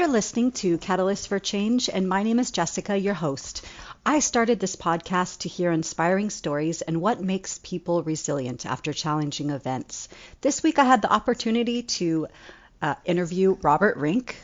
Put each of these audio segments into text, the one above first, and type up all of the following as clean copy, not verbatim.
You're listening to Catalyst for Change, and my name is Jessica, your host. I started this podcast to hear inspiring stories and what makes people resilient after challenging events. This week I had the opportunity to interview Robert Rinck.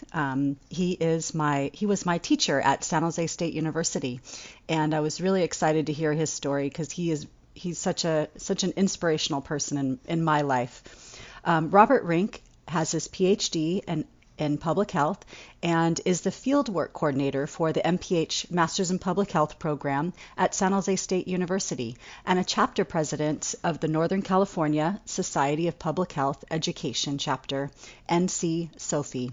He was my teacher at San Jose State University, and I was really excited to hear his story because he's such an inspirational person in my life. Robert Rinck has his PhD in public health and is the Fieldwork Coordinator for the MPH Masters in Public Health Program at San Jose State University and a chapter president of the Northern California Society of Public Health Education chapter, NC-SOPHE.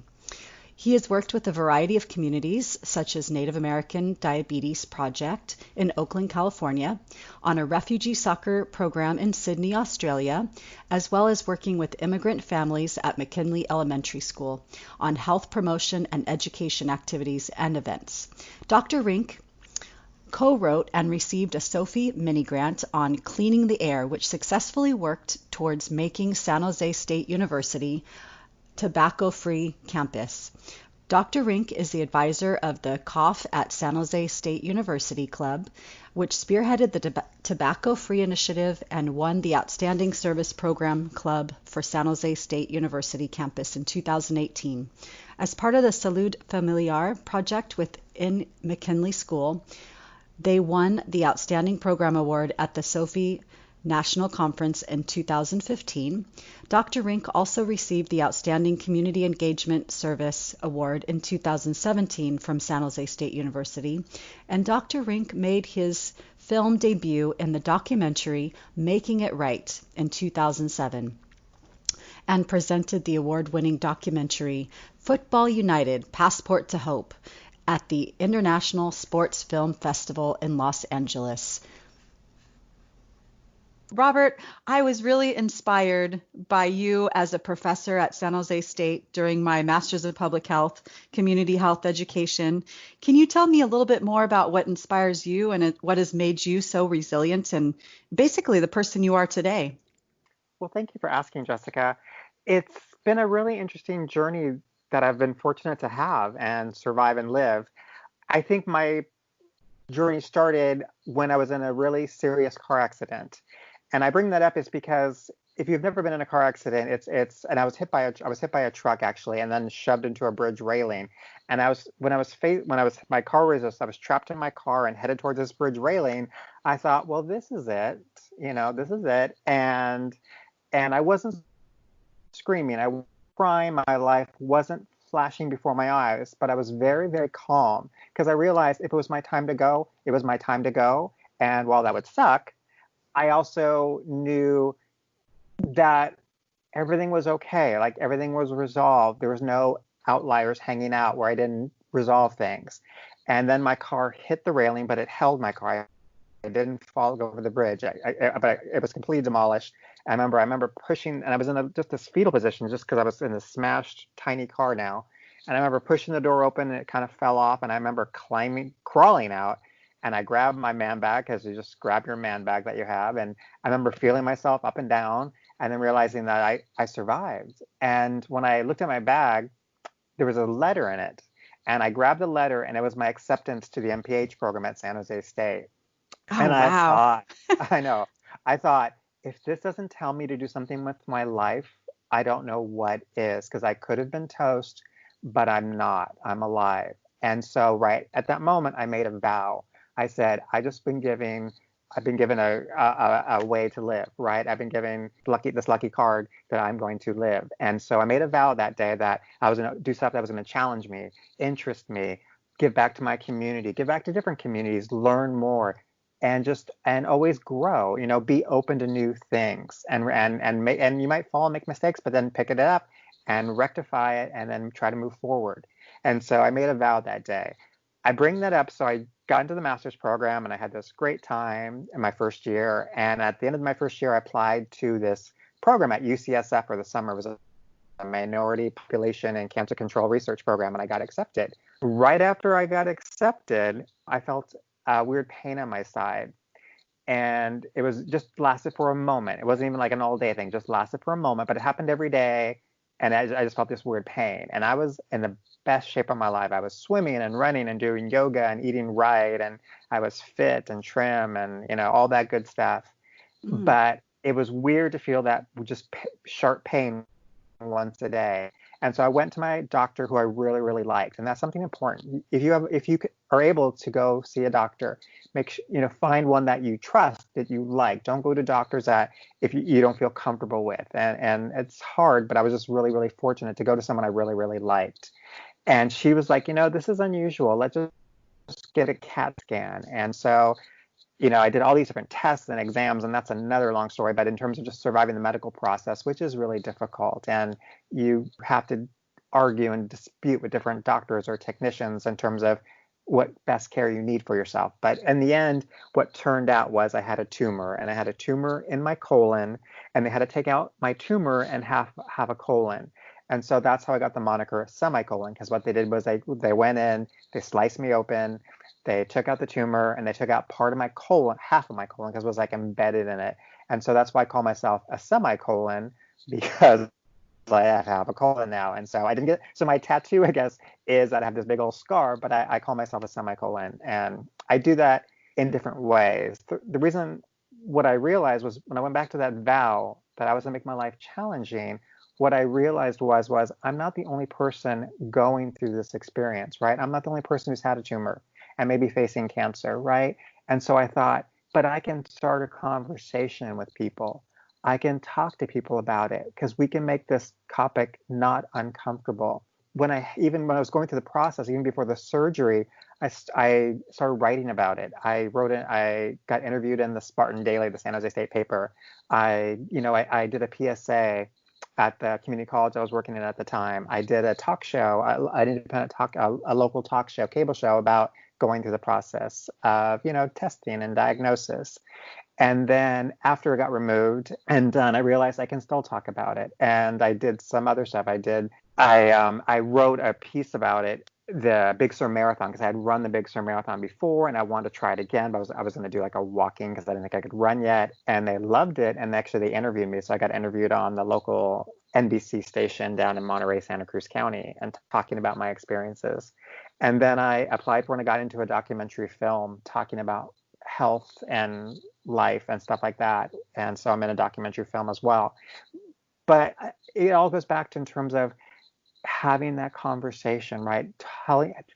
He has worked with a variety of communities, such as Native American Diabetes Project in Oakland, California, on a Refugee Soccer Program in Sydney, Australia, as well as working with immigrant families at McKinley Elementary School on health promotion and education activities and events. Dr. Rinck co-wrote and received a SOPHE mini-grant on cleaning the air, which successfully worked towards making San Jose State University tobacco-free campus. Dr. Rinck is the advisor of the COUGH at San Jose State University Club, which spearheaded the tobacco-free initiative and won the Outstanding Service Program Club for San Jose State University campus in 2018. As part of the Salud Familiar project within McKinley School, they won the Outstanding Program Award at the SOPHE National Conference in 2015. Dr. Rinck also received the Outstanding Community Engagement Service Award in 2017 from San Jose State University, and Dr. Rinck made his film debut in the documentary Making It Right in 2007 and presented the award-winning documentary Football United: Passport to Hope at the International Sports Film Festival in Los Angeles. Robert, I was really inspired by you as a professor at San Jose State during my Master's of Public Health, Community Health Education. Can you tell me a little bit more about what inspires you and what has made you so resilient and basically the person you are today? Well, thank you for asking, Jessica. It's been a really interesting journey that I've been fortunate to have and survive and live. I think my journey started when I was in a really serious car accident. And I bring that up is because if you've never been in a car accident, and I was hit by a truck actually, and then shoved into a bridge railing. And I was trapped in my car and headed towards this bridge railing. I thought, well, this is it, this is it. And I wasn't screaming, I was crying, my life wasn't flashing before my eyes, but I was very, very calm because I realized if it was my time to go, it was my time to go. And while that would suck, I also knew that everything was okay, like everything was resolved. There was no outliers hanging out where I didn't resolve things. And then my car hit the railing, but it held my car. I didn't fall over the bridge, but it was completely demolished. I remember pushing, and I was in just this fetal position just because I was in a smashed tiny car now. And I remember pushing the door open and it kind of fell off. And I remember crawling out. And I grabbed my man bag, because you just grab your man bag that you have. And I remember feeling myself up and down and then realizing that I survived. And when I looked at my bag, there was a letter in it. And I grabbed the letter, and it was my acceptance to the MPH program at San Jose State. Oh, and wow. I thought, if this doesn't tell me to do something with my life, I don't know what is, because I could have been toast, but I'm not. I'm alive. And so right at that moment, I made a vow. I said, I've been given a way to live, right? I've been given this lucky card that I'm going to live. And so I made a vow that day that I was going to do stuff that was going to challenge me, interest me, give back to my community, give back to different communities, learn more, and always grow, be open to new things and you might fall and make mistakes, but then pick it up and rectify it and then try to move forward. And so I made a vow that day. I bring that up. So I got into the master's program and I had this great time in my first year. And at the end of my first year, I applied to this program at UCSF for the summer. It was a minority population and cancer control research program, and I got accepted. Right after I got accepted, I felt a weird pain on my side. And it was just lasted for a moment. It wasn't even like an all day thing, just lasted for a moment, but it happened every day. And I just felt this weird pain. And I was in the best shape of my life. I was swimming and running and doing yoga and eating right, and I was fit and trim and, all that good stuff. Mm. But it was weird to feel that just sharp pain once a day. And so I went to my doctor who I really, really liked. And that's something important. If you are able to go see a doctor, find one that you trust, that you like. Don't go to doctors that if you don't feel comfortable with. And it's hard, but I was just really, really fortunate to go to someone I really, really liked. And she was like, this is unusual. Let's just get a CAT scan. And so I did all these different tests and exams, and that's another long story. But in terms of just surviving the medical process, which is really difficult, and you have to argue and dispute with different doctors or technicians in terms of what best care you need for yourself. But in the end, what turned out was I had a tumor, and I had a tumor in my colon, and they had to take out my tumor and have a colon. And so that's how I got the moniker semicolon, because what they did was they went in, they sliced me open, they took out the tumor, and they took out part of my colon, half of my colon, because it was like embedded in it. And so that's why I call myself a semicolon, because I have a colon now. And so so my tattoo, I guess, is that I have this big old scar, but I call myself a semicolon. And I do that in different ways. The reason, what I realized was when I went back to that vow that I was going to make my life challenging, what I realized was I'm not the only person going through this experience, right? I'm not the only person who's had a tumor and maybe facing cancer, right? And so I thought, but I can start a conversation with people. I can talk to people about it because we can make this topic not uncomfortable. When I was going through the process, even before the surgery, I started writing about it. I got interviewed in the Spartan Daily, the San Jose State paper. I did a PSA at the community college I was working in at the time. I did a talk show, an independent talk, a local talk show, cable show about going through the process of, testing and diagnosis. And then after it got removed and done, I realized I can still talk about it. And I did some other stuff. I wrote a piece about it, the Big Sur Marathon, because I had run the Big Sur Marathon before and I wanted to try it again, but I was going to do like a walking because I didn't think I could run yet. And they loved it. And actually they interviewed me. So I got interviewed on the local NBC station down in Monterey, Santa Cruz County, and talking about my experiences. And then I applied for and I got into a documentary film talking about health and life and stuff like that. And so I'm in a documentary film as well. But it all goes back to in terms of having that conversation, right?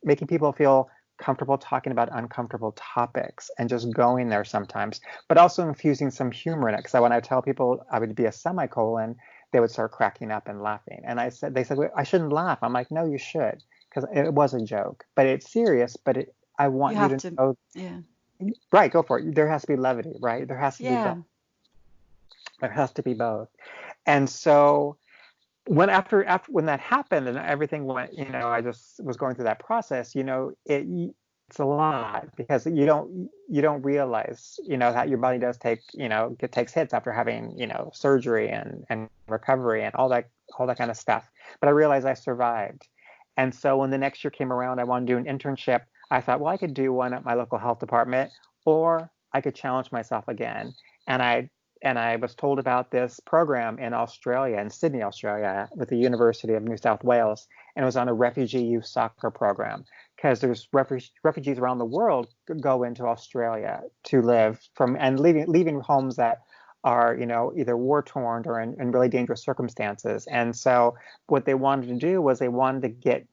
Making people feel comfortable talking about uncomfortable topics and just going there sometimes, but also infusing some humor in it. Because when I tell people I would be a semicolon, they would start cracking up and laughing. And they said, well, I shouldn't laugh. I'm like, no, you should, because it was a joke, but it's serious. But I want you to know. Yeah. Right, go for it. There has to be levity, right? There has to be Yeah. both. There has to be both. And so when after when that happened and everything went, I just was going through that process, it's a lot because you don't realize, that your body does take, it takes hits after having, surgery and recovery and all that kind of stuff. But I realized I survived. And so when the next year came around, I wanted to do an internship. I thought, well, I could do one at my local health department, or I could challenge myself again. And I was told about this program in Australia, in Sydney, Australia, with the University of New South Wales, and it was on a refugee youth soccer program, because there's refugees around the world go into Australia to live and leaving homes that are, either war torn or in really dangerous circumstances. And so what they wanted to do was they wanted to get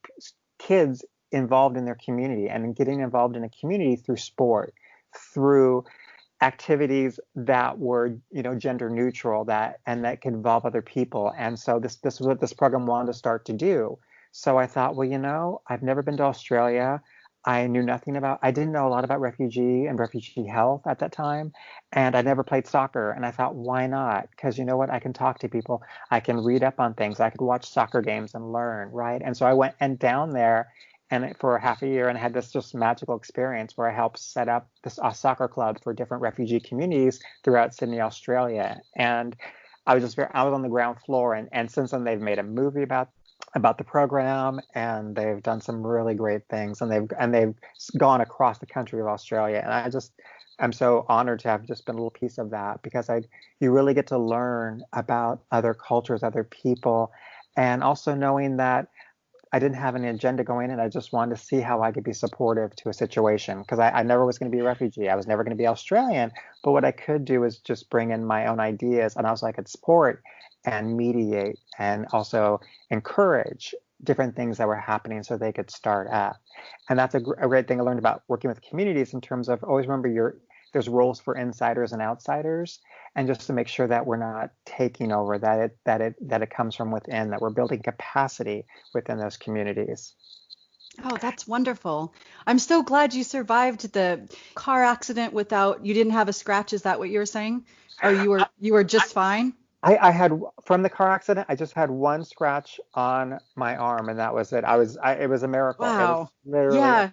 kids involved in their community, and getting involved in a community through sport, through activities that were, gender neutral, that could involve other people. And so this was what this program wanted to start to do. So I thought, well, I've never been to Australia. I didn't know a lot about refugee and refugee health at that time. And I never played soccer. And I thought, why not? Because you know what? I can talk to people. I can read up on things. I could watch soccer games and learn, right? And so I went down there for half a year and had this just magical experience where I helped set up a soccer club for different refugee communities throughout Sydney, Australia. And I was on the ground floor. And since then, they've made a movie about the program, and they've done some really great things, and they've gone across the country of Australia. And I'm so honored to have just been a little piece of that, because you really get to learn about other cultures, other people, and also knowing that I didn't have any agenda going in. I just wanted to see how I could be supportive to a situation, because I never was going to be a refugee. I was never going to be Australian. But what I could do is just bring in my own ideas, and also I could support and mediate and also encourage different things that were happening so they could start up. And that's a great thing I learned about working with communities, in terms of always remember there's roles for insiders and outsiders, and just to make sure that we're not taking over, that it comes from within, that we're building capacity within those communities. Oh, that's wonderful. I'm so glad you survived the car accident you didn't have a scratch. Is that what you were saying? Or you were just fine? I had, from the car accident, I just had one scratch on my arm, and that was it. It was a miracle. It was Wow. literally a Yeah. miracle.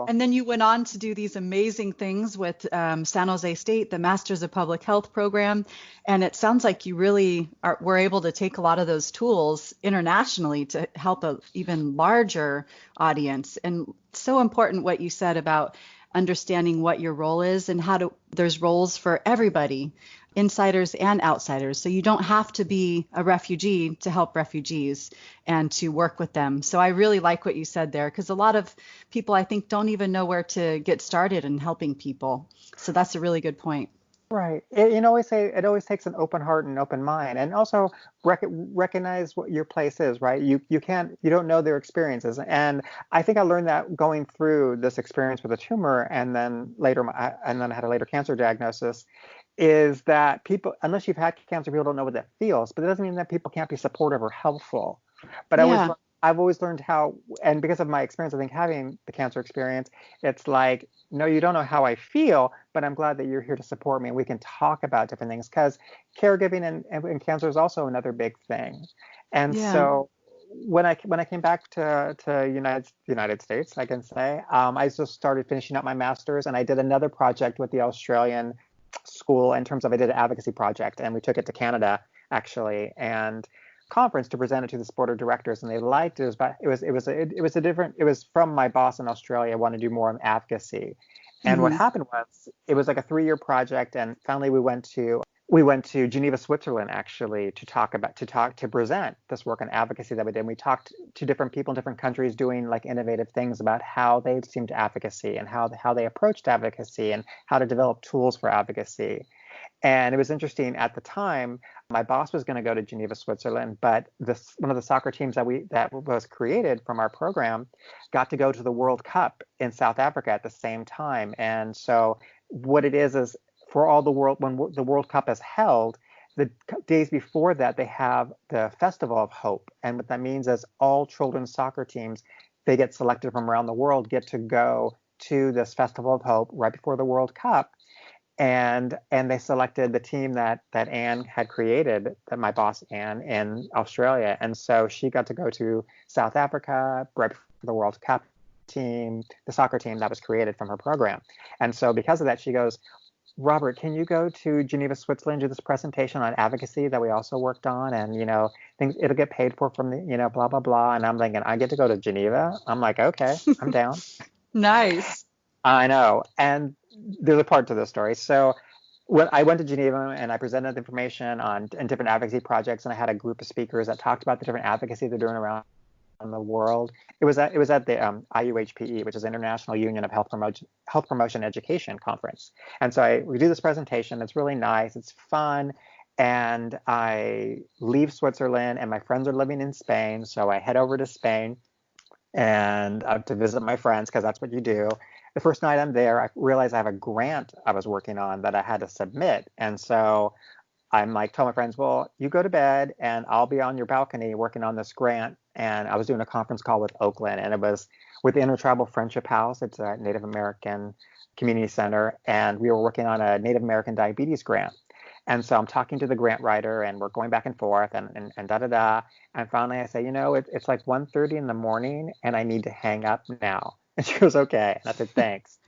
And then you went on to do these amazing things with San Jose State, the Masters of Public Health program. And it sounds like you really were able to take a lot of those tools internationally to help an even larger audience. And so important what you said about understanding what your role is, and there's roles for everybody, insiders and outsiders. So you don't have to be a refugee to help refugees and to work with them. So I really like what you said there, because a lot of people, I think, don't even know where to get started in helping people. So that's a really good point. Right. It always takes an open heart and open mind, and also recognize what your place is. Right. You don't know their experiences, and I think I learned that going through this experience with a tumor, and then I had a later cancer diagnosis. Is that people, unless you've had cancer, people don't know what that feels. But it doesn't mean that people can't be supportive or helpful. But Yeah. I've always learned how, and because of my experience, I think having the cancer experience, it's like, no, you don't know how I feel, but I'm glad that you're here to support me, and we can talk about different things, because caregiving and cancer is also another big thing. And Yeah. so when I came back to United States, I can say, I just started finishing up my master's, and I did another project with the Australian school, in terms of, I did an advocacy project, and we took it to Canada actually, and conference to present it to the board of directors, and they liked it. It was from my boss in Australia wanted to do more on advocacy. And what Hmm. happened was, it was like a 3-year project, and finally we went to Geneva, Switzerland, actually, to present this work on advocacy that we did. And we talked to different people in different countries doing like innovative things about how they seemed to advocacy, and how they approached advocacy, and how to develop tools for advocacy. And it was interesting at the time, my boss was going to go to Geneva, Switzerland, but one of the soccer teams that was created from our program got to go to the World Cup in South Africa at the same time. And so what it is for all the world, when the World Cup is held, the days before that, they have the Festival of Hope. And what that means is all children's soccer teams, they get selected from around the world, get to go to this Festival of Hope right before the World Cup. And they selected the team that Anne had created, that my boss Anne, in Australia. And so she got to go to South Africa right before the World Cup team, the soccer team that was created from her program. And so because of that, she goes, Robert, can you go to Geneva, Switzerland, do this presentation on advocacy that we also worked on? And, things, it'll get paid for from the, blah, blah, blah. And I'm thinking, I get to go to Geneva? I'm like, okay, I'm down. Nice. I know. And there's a part to this story. So when I went to Geneva, and I presented information on different advocacy projects, and I had a group of speakers that talked about the different advocacy they're doing around the world. It was at the IUHPE, which is International Union of Health Promotion Education Conference. And so we do this presentation. It's really nice. It's fun. And I leave Switzerland, and my friends are living in Spain. So I head over to Spain and to visit my friends, because that's what you do. The first night I'm there, I realized I have a grant I was working on that I had to submit. And so I'm like, tell my friends, well, you go to bed and I'll be on your balcony working on this grant. And I was doing a conference call with Oakland, and it was with the Intertribal Friendship House. It's a Native American community center. And we were working on a Native American diabetes grant. And so I'm talking to the grant writer, and we're going back and forth, and da-da-da. And finally I say, it's like 1:30 in the morning, and I need to hang up now. And she goes, okay. And I said, thanks.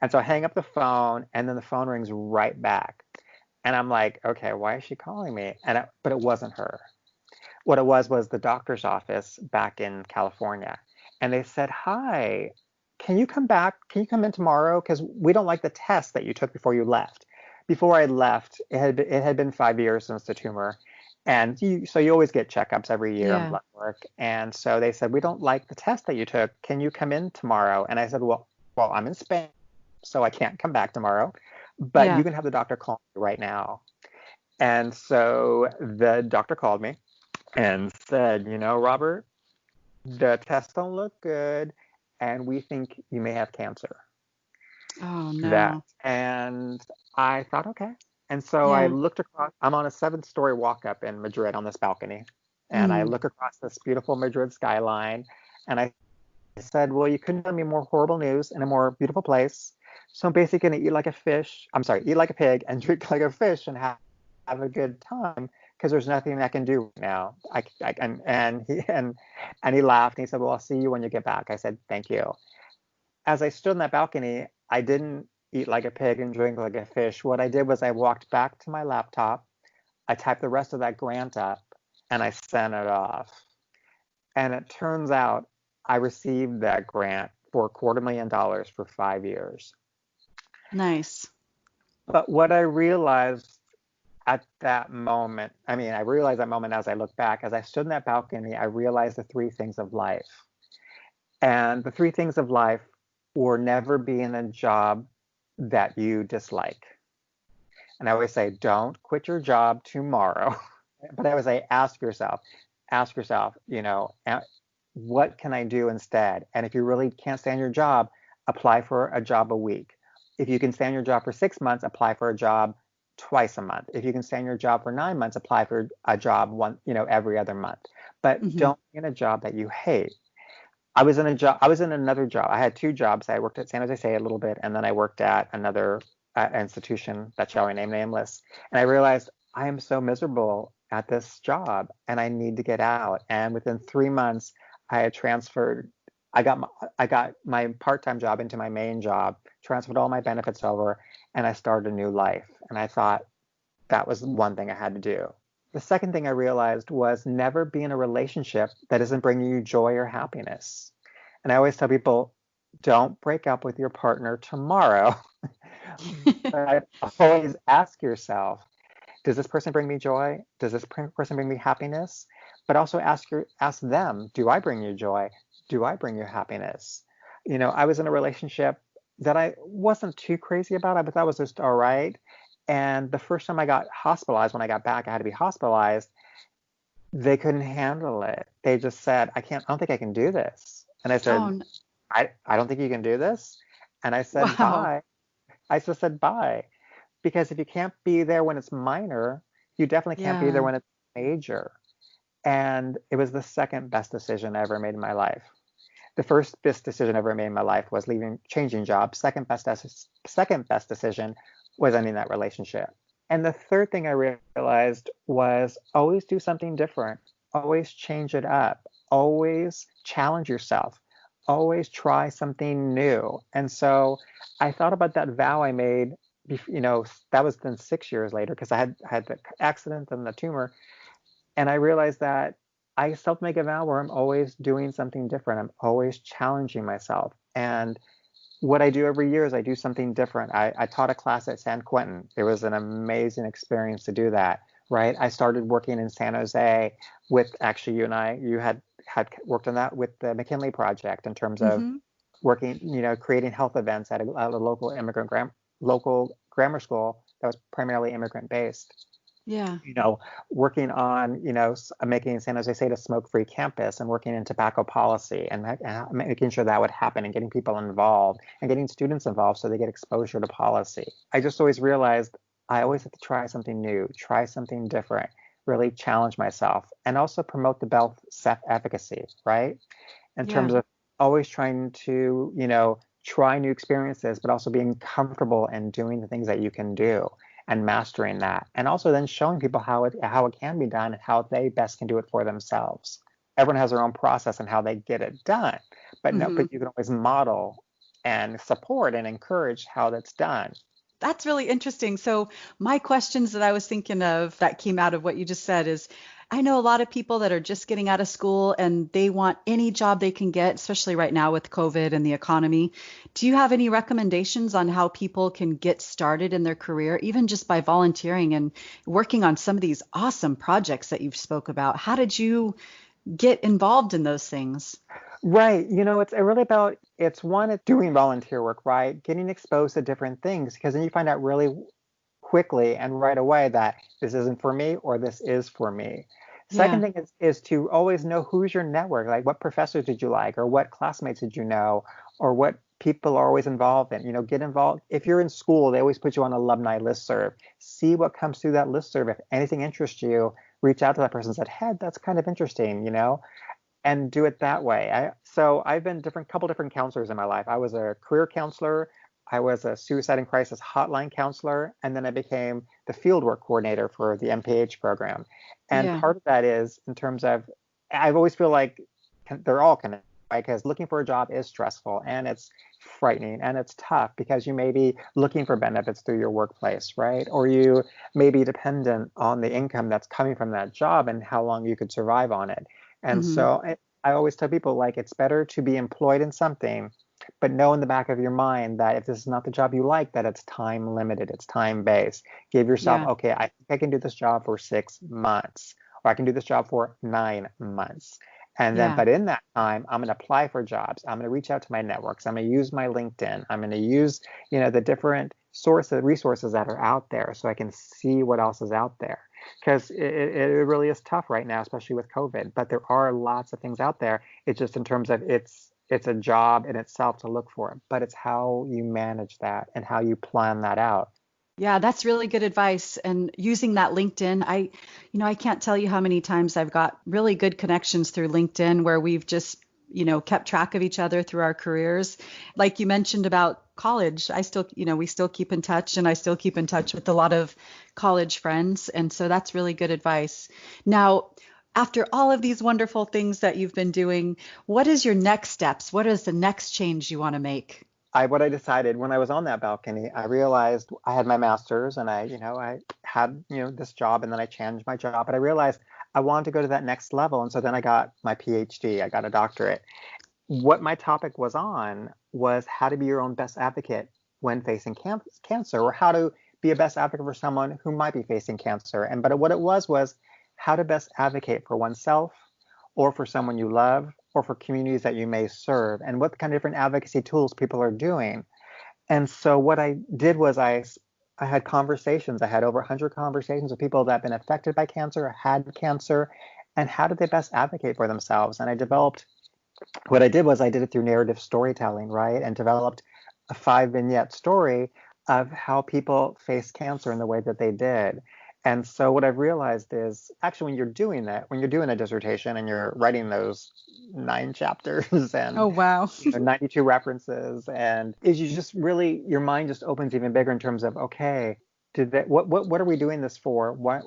And so I hang up the phone, and then the phone rings right back. And I'm like, okay, why is she calling me? But it wasn't her. What it was the doctor's office back in California. And they said, hi, can you come back? Can you come in tomorrow? Because we don't like the test that you took before you left. Before I left, it had been 5 years since the tumor. And so you always get checkups every year and Yeah. blood work. And so they said, we don't like the test that you took. Can you come in tomorrow? And I said, well, I'm in Spain, so I can't come back tomorrow, but you Yeah. can have the doctor call me right now. And so the doctor called me and said, Robert, the tests don't look good, and we think you may have cancer. Oh, That. no. And I thought, okay. And so I Yeah. looked across, I'm on a 7-story walk up in Madrid on this balcony. And I Mm. look across this beautiful Madrid skyline. And I said, well, you couldn't tell me more horrible news in a more beautiful place. So I'm basically going to eat like a fish. I'm sorry, eat like a pig and drink like a fish and have a good time because there's nothing I can do right now. And he laughed and he said, well, I'll see you when you get back. I said, thank you. As I stood on that balcony, I didn't eat like a pig and drink like a fish. What I did was I walked back to my laptop, I typed the rest of that grant up, and I sent it off. And it turns out I received that grant for $250,000 for 5 years. Nice. But what I realized at that moment, I realized that moment as I look back, as I stood in that balcony, I realized the 3 things of life. And the 3 things of life were never be in a job that you dislike. And I always say, don't quit your job tomorrow. But I always say, ask yourself, what can I do instead? And if you really can't stand your job, apply for a job a week. If you can stand your job for 6 months, apply for a job twice a month. If you can stand your job for 9 months, apply for a job every other month. But Mm-hmm. don't be in a job that you hate. I was in another job. I had 2 jobs. I worked at San Jose State a little bit, and then I worked at another institution that shall remain nameless. And I realized I am so miserable at this job, and I need to get out. And within 3 months, I had transferred. I got my part-time job into my main job, transferred all my benefits over, and I started a new life. And I thought that was one thing I had to do. The second thing I realized was never be in a relationship that isn't bringing you joy or happiness. And I always tell people, don't break up with your partner tomorrow. But always ask yourself, does this person bring me joy? Does this person bring me happiness? But also ask them, do I bring you joy? Do I bring you happiness? I was in a relationship that I wasn't too crazy about. I thought was just all right. And the first time I got hospitalized, when I got back, I had to be hospitalized. They couldn't handle it. They just said, I don't think I can do this. And I said, Oh, I don't think you can do this. And I said, wow. bye. I just said, bye. Because if you can't be there when it's minor, you definitely can't be there Yeah. when it's major. And it was the second best decision I ever made in my life. The first best decision I ever made in my life was changing jobs. Second best decision was ending that relationship. And the third thing I realized was always do something different. Always change it up. Always challenge yourself. Always try something new. And so I thought about that vow I made, that was then 6 years later because I had the accident and the tumor. And I realized that I self-make a vow where I'm always doing something different. I'm always challenging myself. And what I do every year is I do something different. I taught a class at San Quentin. It was an amazing experience to do that, right? I started working in San Jose with, actually, you had worked on that with the McKinley project in terms of Mm-hmm. working, creating health events at a local local grammar school that was primarily immigrant based. Yeah. Working on, making San Jose State a smoke-free campus and working in tobacco policy and making sure that would happen and getting people involved and getting students involved so they get exposure to policy. I just always realized I always have to try something new, try something different, really challenge myself, and also promote the self-efficacy, right? In Yeah. terms of always trying to, try new experiences, but also being comfortable and doing the things that you can do and mastering that, and also then showing people how it can be done and how they best can do it for themselves. Everyone has their own process and how they get it done, but Mm-hmm. you can always model and support and encourage how that's done. That's really interesting. So my questions that I was thinking of that came out of what you just said is, I know a lot of people that are just getting out of school and they want any job they can get, especially right now with COVID and the economy. Do you have any recommendations on how people can get started in their career, even just by volunteering and working on some of these awesome projects that you've spoke about? How did you get involved in those things? Right. It's really about, it's one, it's doing volunteer work, right? Getting exposed to different things, because then you find out really quickly and right away that this isn't for me or this is for me. Second Yeah. thing is to always know who's your network, like what professors did you like, or what classmates did you know, or what people are always involved in. Get involved. If you're in school, they always put you on alumni listserv. See what comes through that listserv. If anything interests you, reach out to that person and said, hey, that's kind of interesting, and do it that way. So I've been couple different counselors in my life. I was a career counselor, I was a suicide and crisis hotline counselor, and then I became the fieldwork coordinator for the MPH program. And Yeah. part of that is in terms of, I've always feel like they're all connected, right? Because looking for a job is stressful and it's frightening and it's tough because you may be looking for benefits through your workplace, right? Or you may be dependent on the income that's coming from that job and how long you could survive on it. And Hmm. so I always tell people, like, it's better to be employed in something, but know in the back of your mind that if this is not the job you like, that it's time limited, it's time based. Give yourself, Yeah. okay, I think I can do this job for 6 months, or I can do this job for 9 months. And then, Yeah. but in that time, I'm going to apply for jobs. I'm going to reach out to my networks. I'm going to use my LinkedIn. I'm going to use, the different resources that are out there so I can see what else is out there. Because it really is tough right now, especially with COVID. But there are lots of things out there. It's just in terms of it's a job in itself to look for, but it's how you manage that and how you plan that out. Yeah, that's really good advice. And using that LinkedIn, I can't tell you how many times I've got really good connections through LinkedIn where we've just, kept track of each other through our careers. Like you mentioned about college, I still, we still keep in touch and I still keep in touch with a lot of college friends. And so that's really good advice. Now, after all of these wonderful things that you've been doing, what is your next steps? What is the next change you want to make? What I decided when I was on that balcony, I realized I had my master's and I had, this job, and then I changed my job, but I realized I wanted to go to that next level. And so then I got my PhD, I got a doctorate. What my topic was on was how to be your own best advocate when facing cancer, or how to be a best advocate for someone who might be facing cancer. But what it was how to best advocate for oneself, or for someone you love, or for communities that you may serve, and what kind of different advocacy tools people are doing. And so what I did was I had conversations. I had over 100 conversations with people that have been affected by cancer, or had cancer, and how did they best advocate for themselves. And what I did was I did it through narrative storytelling, right? And developed a 5 vignette story of how people face cancer in the way that they did. And so what I've realized is actually when you're doing a dissertation and you're writing those 9 chapters and Oh, wow. 92 references, and is you just really, your mind just opens even bigger in terms of, okay, what are we doing this for? What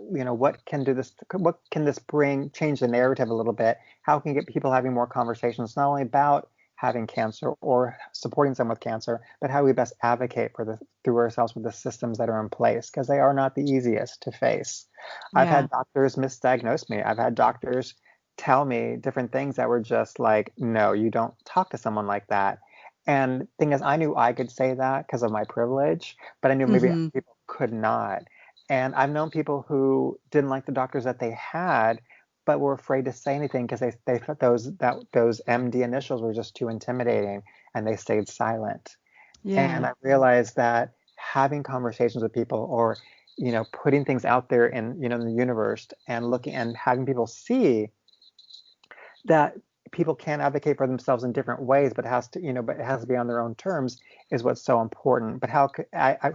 can this bring, change the narrative a little bit? How can we get people having more conversations, not only about having cancer or supporting someone with cancer, but how we best advocate through ourselves with the systems that are in place, because they are not the easiest to face. I've Yeah. had doctors misdiagnose me. I've had doctors tell me different things that were just like, no, you don't talk to someone like that. And thing is, I knew I could say that because of my privilege, but I knew maybe other Hmm. people could not. And I've known people who didn't like the doctors that they had, but were afraid to say anything because they thought those MD initials were just too intimidating, and they stayed silent. And Yeah. I realized that having conversations with people, or putting things out there in the universe, and looking and having people see that people can advocate for themselves in different ways, but it has to be on their own terms, is what's so important. But how could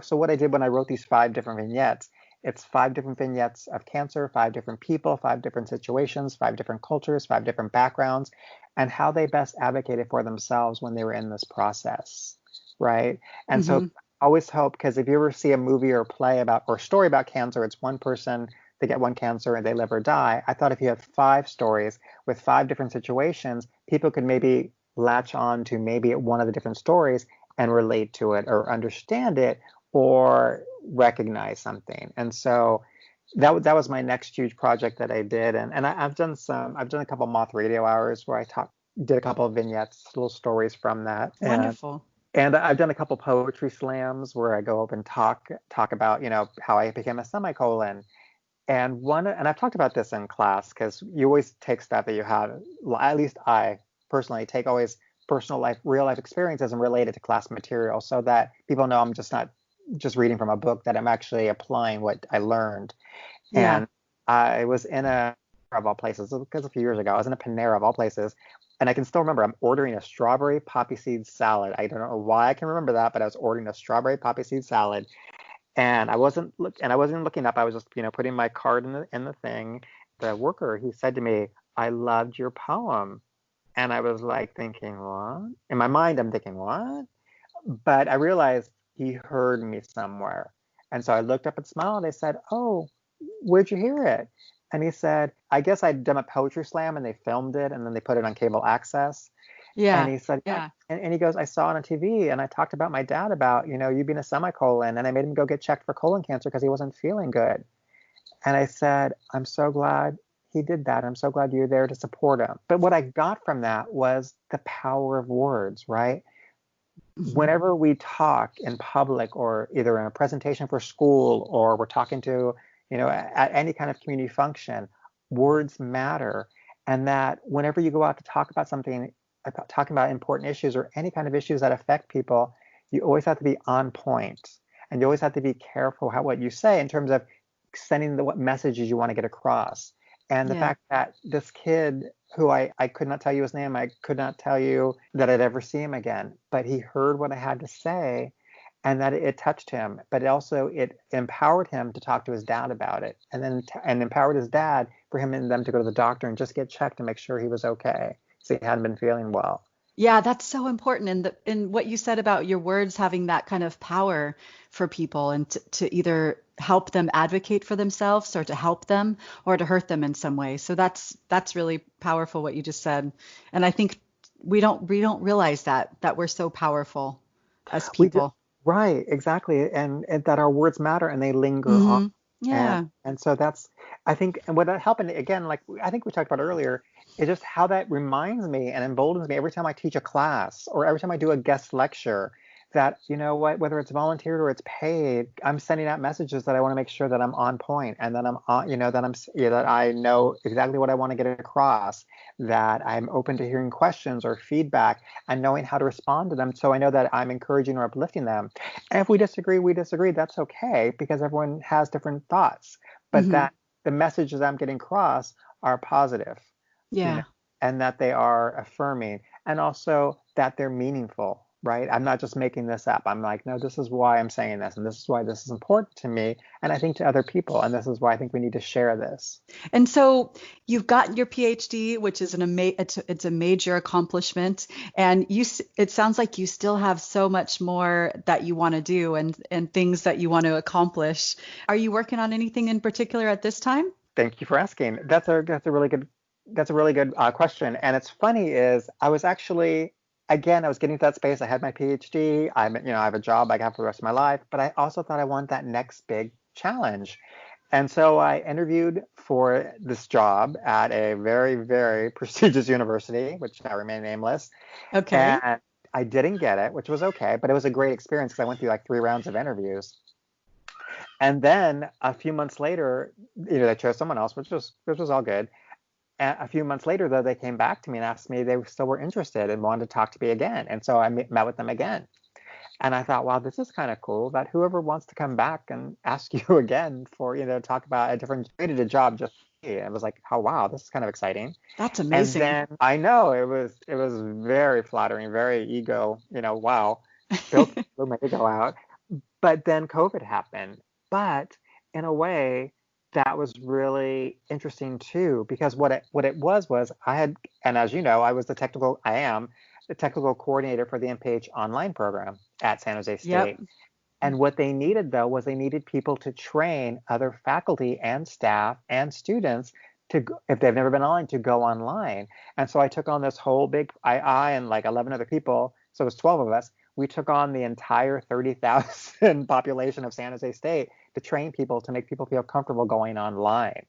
so what I did when I wrote these 5 different vignettes, it's 5 different vignettes of cancer, 5 different people, 5 different situations, 5 different cultures, 5 different backgrounds, and how they best advocated for themselves when they were in this process, right? And so Hmm. I always hope, because if you ever see a movie or play about, or story about cancer, it's one person, they get one cancer and they live or die. I thought if you have 5 stories with 5 different situations, people could maybe latch on to maybe one of the different stories and relate to it, or understand it, or recognize something. And so that was my next huge project that I did. And I've done a couple moth radio hours where did a couple of vignettes, little stories from that. Wonderful. And I've done a couple poetry slams where I go up and talk about, how I became a semicolon. And I've talked about this in class because you always take stuff that you have, at least I personally take always personal life, real life experiences and relate it to class material so that people know I'm just not just reading from a book, that I'm actually applying what I learned. Yeah. And I was in of all places, because a few years ago, I was in a Panera of all places. And I can still remember I'm ordering a strawberry poppy seed salad. I don't know why I can remember that, but I was ordering a strawberry poppy seed salad. And I wasn't looking up. I was just, putting my card in the thing. The worker, he said to me, "I loved your poem." And I was like thinking, what? In my mind, I'm thinking, what? But I realized he heard me somewhere. And so I looked up and smiled. I said, "Oh, where'd you hear it?" And he said, "I guess I'd done a poetry slam and they filmed it and then they put it on cable access." And Yeah. he said, Yeah. and he goes, "I saw it on TV and I talked about my dad about, you being a semicolon, and I made him go get checked for colon cancer because he wasn't feeling good." And I said, "I'm so glad he did that. I'm so glad you were there to support him." But what I got from that was the power of words, right? Mm-hmm. Whenever we talk in public or either in a presentation for school or we're talking to, at any kind of community function, words matter. And that whenever you go out to talk about something, talking about important issues or any kind of issues that affect people, you always have to be on point. And you always have to be careful what you say in terms of sending what messages you want to get across. And the Yeah. fact that this kid who I could not tell you his name, I could not tell you that I'd ever see him again, but he heard what I had to say and that it touched him, but it empowered him to talk to his dad about it, and then and empowered his dad for him and them to go to the doctor and just get checked to make sure he was okay, so he hadn't been feeling well. Yeah, that's so important. And what you said about your words having that kind of power for people and to either help them advocate for themselves or to help them or to hurt them in some way. So that's really powerful what you just said. And I think we don't realize that we're so powerful as We do, people. right, exactly, and that our words matter and they linger on. Hmm. And Yeah. and so that's, I think, and what happened again, like I think we talked about earlier, is just how that reminds me and emboldens me every time I teach a class or every time I do a guest lecture, that what, whether it's volunteered or it's paid, I'm sending out messages that I want to make sure that I'm on point and that I'm on, that I know exactly what I want to get across, that I'm open to hearing questions or feedback and knowing how to respond to them, so I know that I'm encouraging or uplifting them. And if we disagree, we disagree. That's okay, because everyone has different thoughts. But Hmm. that the messages I'm getting across are positive, you know, Yeah. and that they are affirming, and also that they're meaningful, right? I'm not just making this up. I'm like, no, this is why I'm saying this, and this is why this is important to me, and I think to other people, and this is why I think we need to share this. And so you've gotten your PhD, which is it's a major accomplishment, and it sounds like you still have so much more that you want to do and things that you want to accomplish. Are you working on anything in particular at this time? Thank you for asking. That's a really good question. And it's funny is I was actually, again, I was getting to that space. I had my PhD. I have a job I have for the rest of my life, but I also thought I wanted that next big challenge. And so I interviewed for this job at a very, very prestigious university, which now remain nameless. Okay. And I didn't get it, which was okay, but it was a great experience because I went through like 3 rounds of interviews. And then a few months later, they chose someone else, which was all good. And a few months later, though, they came back to me and asked me they still were interested and wanted to talk to me again. And so I met with them again. And I thought, wow, this is kind of cool that whoever wants to come back and ask you again for, talk about a different, created a job just for me. It was like, oh, wow, this is kind of exciting. That's And amazing. then I know it was very flattering, very ego, wow, blew my ego out. But then COVID happened. But in a way, that was really interesting too, because what it was I had, and as you know, I am the technical coordinator for the MPH online program at San Jose Yep. State. And what they needed though was they needed people to train other faculty and staff and students if they've never been online, to go online. And so I took on this whole big, I and like 11 other people So it was 12 of us. We took on the entire 30,000 population of San Jose State to train people, to make people feel comfortable going online.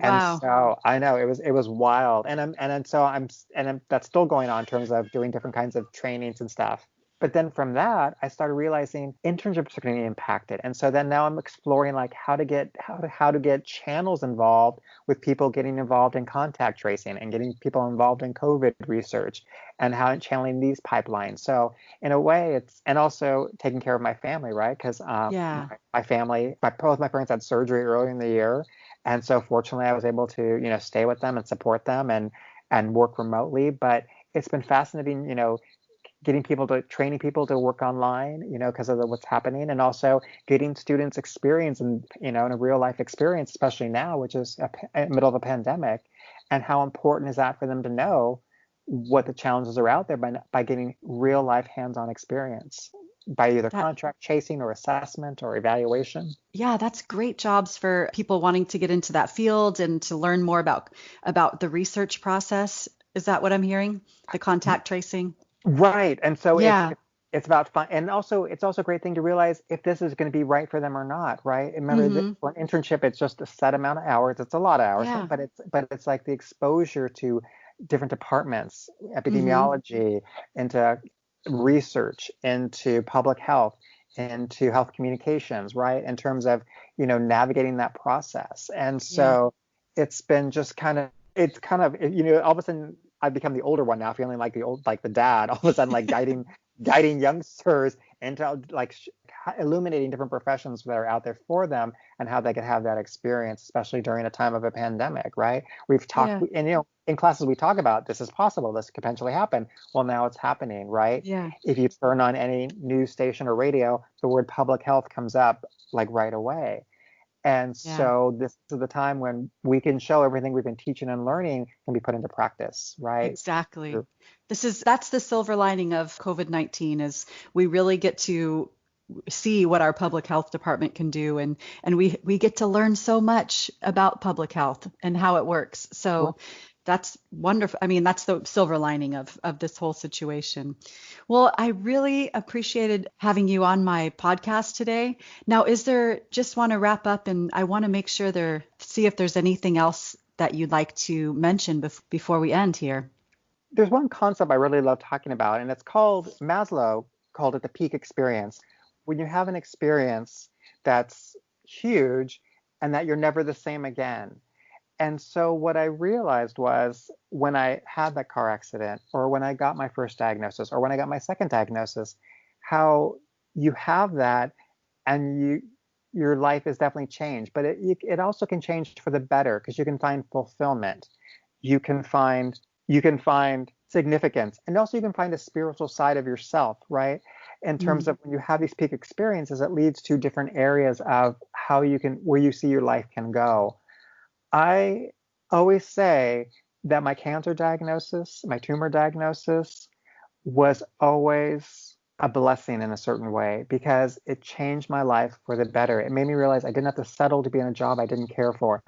And Wow. so I know it was wild, that's still going on in terms of doing different kinds of trainings and stuff. But then from that, I started realizing internships are going to be impacted, and so then now I'm exploring like how to get channels involved with people getting involved in contact tracing and getting people involved in COVID research and how channeling these pipelines. So in a way, it's and also taking care of my family, right? Because Yeah. my family, both my parents had surgery earlier in the year. And so fortunately, I was able to, stay with them and support them and work remotely. But it's been fascinating, training people to work online, because of what's happening, and also getting students experience and, in a real life experience, especially now, which is middle of a pandemic, and how important is that for them to know what the challenges are out there by getting real life hands-on experience by either That contract chasing or assessment or evaluation. Yeah, that's great jobs for people wanting to get into that field and to learn more about the research process. Is that what I'm hearing? The contact tracing? Right. And so Yeah. it's about fun. And also it's also a great thing to realize if this is going to be right for them or not, right? And remember that Mm-hmm. for an internship, it's just a set amount of hours. It's a lot of hours, Yeah. but it's like the exposure to different departments, Mm-hmm. epidemiology, into research, into public health, into health communications, right? In terms of, navigating that process. And Yeah. so it's been just it's kind of, all of a sudden I've become the older one now, feeling like the dad, all of a sudden, like guiding youngsters into like illuminating different professions that are out there for them and how they can have that experience, especially during a time of a pandemic, right? We've talked, Yeah. and in classes we talk about this is possible, this could potentially happen. Well, now it's happening, right? Yeah. If you turn on any news station or radio, the word public health comes up like right away. And Yeah. so this is the time when we can show everything we've been teaching and learning can be put into practice, right? Exactly. That's the silver lining of COVID-19 is we really get to see what our public health department can do, and we get to learn so much about public health and how it works. So that's wonderful. I mean, that's the silver lining of this whole situation. Well, I really appreciated having you on my podcast today. Now, just want to wrap up, and I want to make sure see if there's anything else that you'd like to mention before we end here. There's one concept I really love talking about, and Maslow called it the peak experience. When you have an experience that's huge and that you're never the same again. And so what I realized was when I had that car accident, or when I got my first diagnosis, or when I got my second diagnosis, how you have that and your life is definitely changed. But it also can change for the better because you can find fulfillment. You can find significance, and also you can find a spiritual side of yourself, right? In terms Mm. of when you have these peak experiences, it leads to different areas of where you see your life can go. I always say that my cancer diagnosis, my tumor diagnosis, was always a blessing in a certain way because it changed my life for the better. It made me realize I didn't have to settle to be in a job I didn't care for,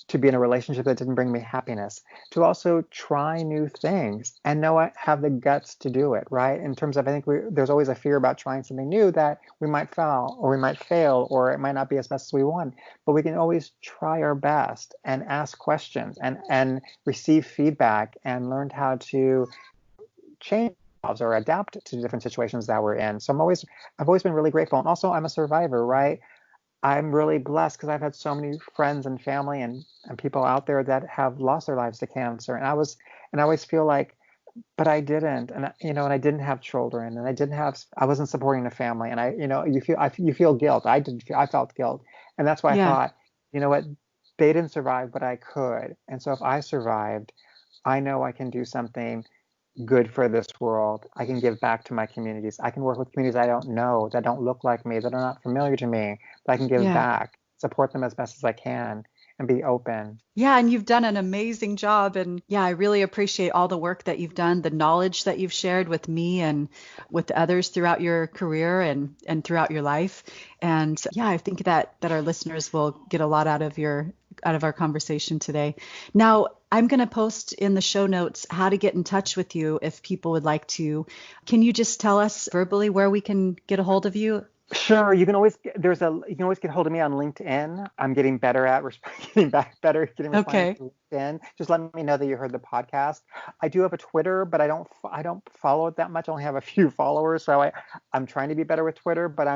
to be in a relationship that didn't bring me happiness, to also try new things and know I have the guts to do it, right? In terms of, I think there's always a fear about trying something new that we might fail, or it might not be as best as we want, but we can always try our best and ask questions and receive feedback and learn how to change or adapt to different situations that we're in. So I've always been really grateful. And also I'm a survivor, right? I'm really blessed because I've had so many friends and family and people out there that have lost their lives to cancer. And I always feel like, but I didn't. And, and I didn't have children, and I wasn't supporting a family. And you feel guilt. I felt guilt. And that's why I Yeah. thought, you know what, they didn't survive, but I could. And so if I survived, I know I can do something good for this world. I can give back to my communities. I can work with communities I don't know, that don't look like me, that are not familiar to me, but I can give Yeah. back, support them as best as I can, and be open. Yeah, and you've done an amazing job. And yeah, I really appreciate all the work that you've done, the knowledge that you've shared with me and with others throughout your career and throughout your life. And yeah, I think that our listeners will get a lot out of out of our conversation today. Now, I'm going to post in the show notes how to get in touch with you if people would like to. Can you just tell us verbally where we can get a hold of you? Sure. You can always get hold of me on LinkedIn. I'm getting better at getting responding Okay. to LinkedIn. Just let me know that you heard the podcast. I do have a Twitter, but I don't follow it that much. I only have a few followers, so I'm trying to be better with Twitter. But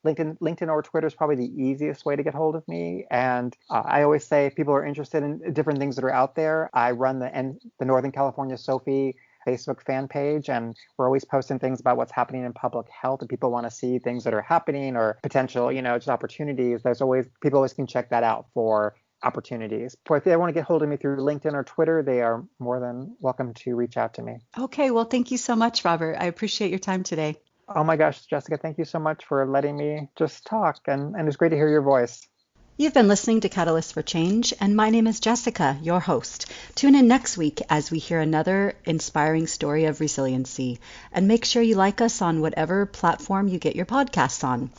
LinkedIn or Twitter is probably the easiest way to get hold of me. And I always say if people are interested in different things that are out there, I run the Northern California SOPHE Facebook fan page, and we're always posting things about what's happening in public health. If people want to see things that are happening or potential, just opportunities, people always can check that out for opportunities. But if they want to get hold of me through LinkedIn or Twitter, they are more than welcome to reach out to me. Okay, well, thank you so much, Robert. I appreciate your time today. Oh my gosh, Jessica, thank you so much for letting me just talk, and it's great to hear your voice. You've been listening to Catalyst for Change, and my name is Jessica, your host. Tune in next week as we hear another inspiring story of resiliency. And make sure you like us on whatever platform you get your podcasts on.